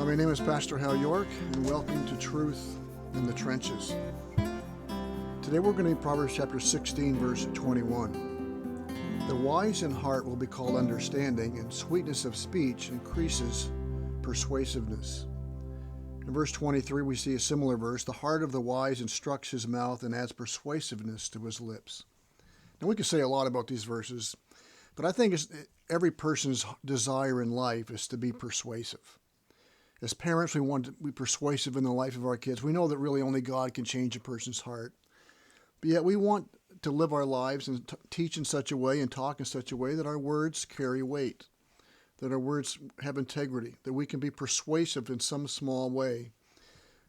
My name is Pastor Hal York, and welcome to Truth in the Trenches. Today we're going to read Proverbs chapter 16, verse 21. The wise in heart will be called understanding, and sweetness of speech increases persuasiveness. In verse 23, we see a similar verse. The heart of the wise instructs his mouth and adds persuasiveness to his lips. Now, we could say a lot about these verses, but I think every person's desire in life is to be persuasive. As parents, we want to be persuasive in the life of our kids. We know that really only God can change a person's heart. But yet we want to live our lives and teach in such a way and talk in such a way that our words carry weight, that our words have integrity, that we can be persuasive in some small way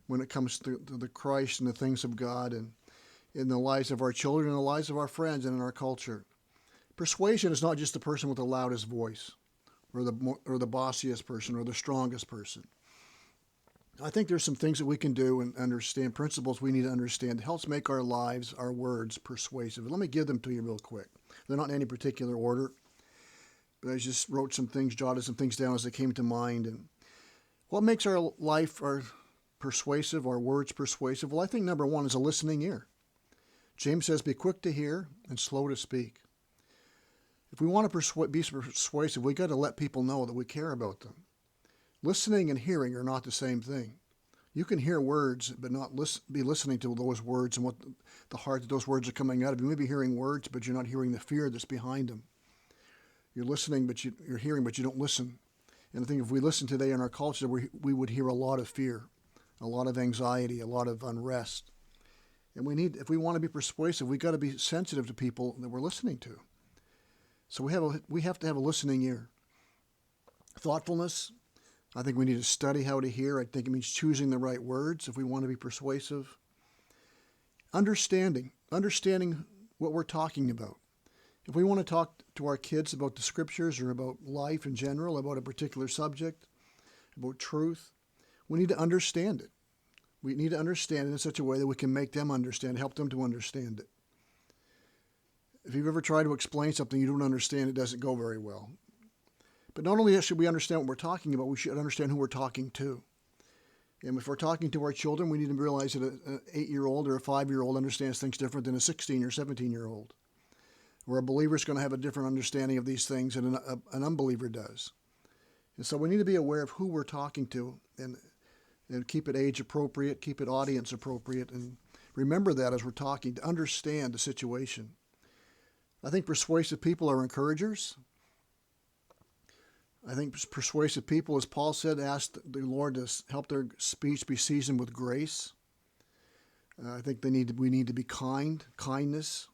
when it comes to the Christ and the things of God and in the lives of our children and the lives of our friends and in our culture. Persuasion is not just the person with the loudest voice or the bossiest person or the strongest person. I think there's some things that we can do and understand, principles we need to understand that helps make our lives, our words, persuasive. Let me give them to you real quick. They're not in any particular order, but I just wrote some things, jotted some things down as they came to mind. And what makes our life persuasive, our words persuasive? Well, I think number one is a listening ear. James says, be quick to hear and slow to speak. If we want to be persuasive, we got to let people know that we care about them. Listening and hearing are not the same thing. You can hear words, but not be listening to those words and what the heart that those words are coming out of. You may be hearing words, but you're not hearing the fear that's behind them. You're listening, but you're hearing, but you don't listen. And I think if we listen today in our culture, we would hear a lot of fear, a lot of anxiety, a lot of unrest. And if we want to be persuasive, we got to be sensitive to people that we're listening to. So we have to have a listening ear. Thoughtfulness. I think we need to study how to hear. I think it means choosing the right words if we want to be persuasive. Understanding what we're talking about. If we want to talk to our kids about the scriptures or about life in general, about a particular subject, about truth, we need to understand it. We need to understand it in such a way that we can make them understand, help them to understand it. If you've ever tried to explain something you don't understand, it doesn't go very well. But not only should we understand what we're talking about, we should understand who we're talking to. And if we're talking to our children, we need to realize that an 8-year-old or a 5-year-old understands things different than a 16 or 17-year-old. Where a believer is going to have a different understanding of these things than an unbeliever does. And so we need to be aware of who we're talking to and keep it age appropriate, keep it audience appropriate, and remember that as we're talking to understand the situation. I think persuasive people are encouragers. I think persuasive people, as Paul said, ask the Lord to help their speech be seasoned with grace. I think we need to be kindness.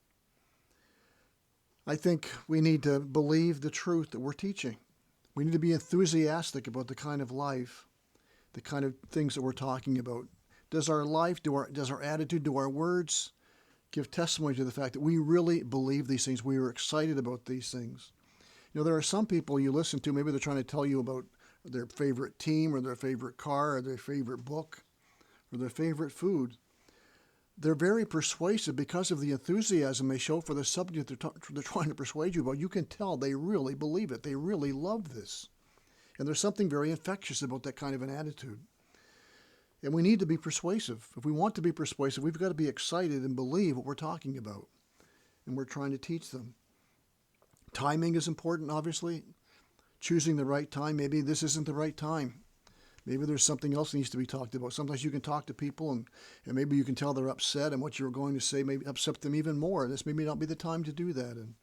I think we need to believe the truth that we're teaching. We need to be enthusiastic about the kind of life, the kind of things that we're talking about. Does our life, does our attitude, do our words give testimony to the fact that we really believe these things? We are excited about these things. You know, there are some people you listen to, maybe they're trying to tell you about their favorite team or their favorite car or their favorite book or their favorite food. They're very persuasive because of the enthusiasm they show for the subject they're trying to persuade you about. You can tell they really believe it. They really love this. And there's something very infectious about that kind of an attitude. And we need to be persuasive. If we want to be persuasive, we've got to be excited and believe what we're talking about. And we're trying to teach them. Timing is important, obviously. Choosing the right time. Maybe this isn't the right time. Maybe there's something else that needs to be talked about. Sometimes you can talk to people and maybe you can tell they're upset and what you're going to say may upset them even more. This may not be the time to do that. And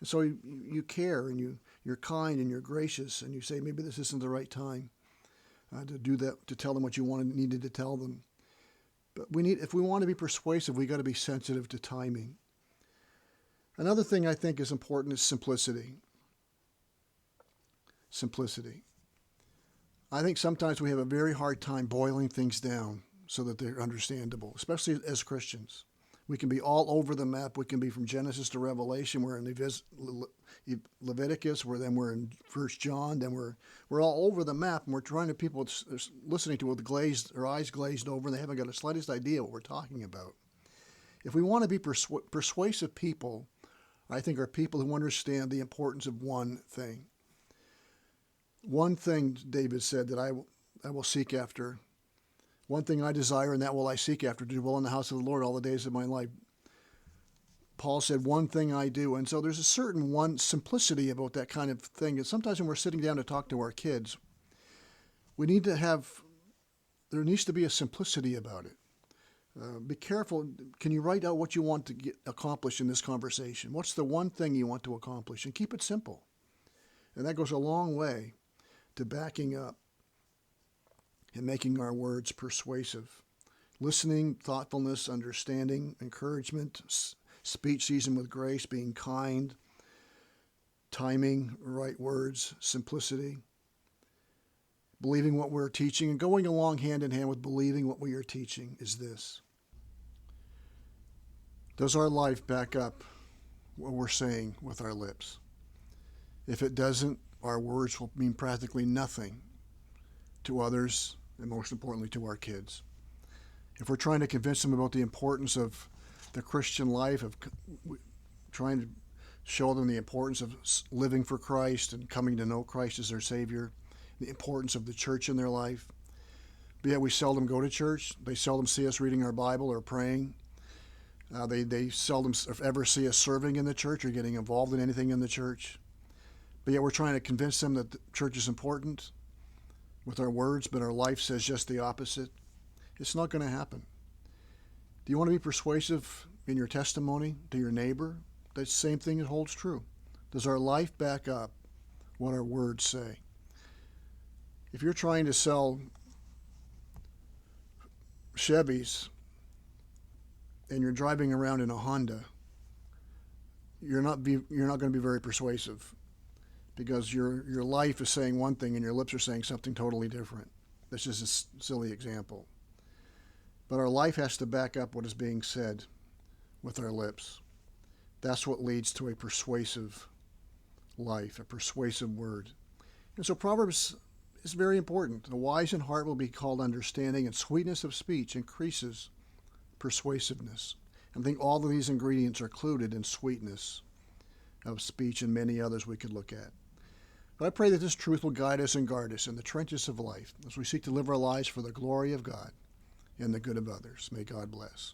so you care and you're kind and you're gracious and you say maybe this isn't the right time to do that, to tell them what you needed to tell them. But if we want to be persuasive, we got to be sensitive to timing. Another thing I think is important is simplicity. Simplicity. I think sometimes we have a very hard time boiling things down so that they're understandable, especially as Christians. We can be all over the map. We can be from Genesis to Revelation. We're in Leviticus. We're in 1 John. Then we're all over the map, and we're trying to people listening to it with their eyes glazed over, and they haven't got the slightest idea what we're talking about. If we want to be persuasive people, I think are people who understand the importance of one thing. One thing, David said, that I will seek after. One thing I desire, and that will I seek after, to dwell in the house of the Lord all the days of my life. Paul said, one thing I do. And so there's a certain one simplicity about that kind of thing. And sometimes when we're sitting down to talk to our kids, we need to there needs to be a simplicity about it. Be careful. Can you write out what you want to get accomplished in this conversation? What's the one thing you want to accomplish? And keep it simple. And that goes a long way to backing up and making our words persuasive. Listening, thoughtfulness, understanding, encouragement, speech seasoned with grace, being kind, timing, right words, simplicity, believing what we're teaching, and going along hand in hand with believing what we are teaching is this. Does our life back up what we're saying with our lips? If it doesn't, our words will mean practically nothing to others, and most importantly to our kids. If we're trying to convince them about the importance of the Christian life, of trying to show them the importance of living for Christ and coming to know Christ as their Savior, the importance of the church in their life, but yet we seldom go to church. They seldom see us reading our Bible or praying. They seldom ever see us serving in the church or getting involved in anything in the church. But yet we're trying to convince them that the church is important with our words, but our life says just the opposite. It's not going to happen. Do you want to be persuasive in your testimony to your neighbor? That same thing holds true. Does our life back up what our words say? If you're trying to sell Chevys and you're driving around in a Honda, you're not going to be very persuasive, because your life is saying one thing and your lips are saying something totally different. That's just a silly example. But our life has to back up what is being said with our lips. That's what leads to a persuasive life, a persuasive word. And so Proverbs is very important. The wise in heart will be called understanding, and sweetness of speech increases persuasiveness. And I think all of these ingredients are included in sweetness of speech and many others we could look at. But I pray that this truth will guide us and guard us in the trenches of life as we seek to live our lives for the glory of God and the good of others. May God bless.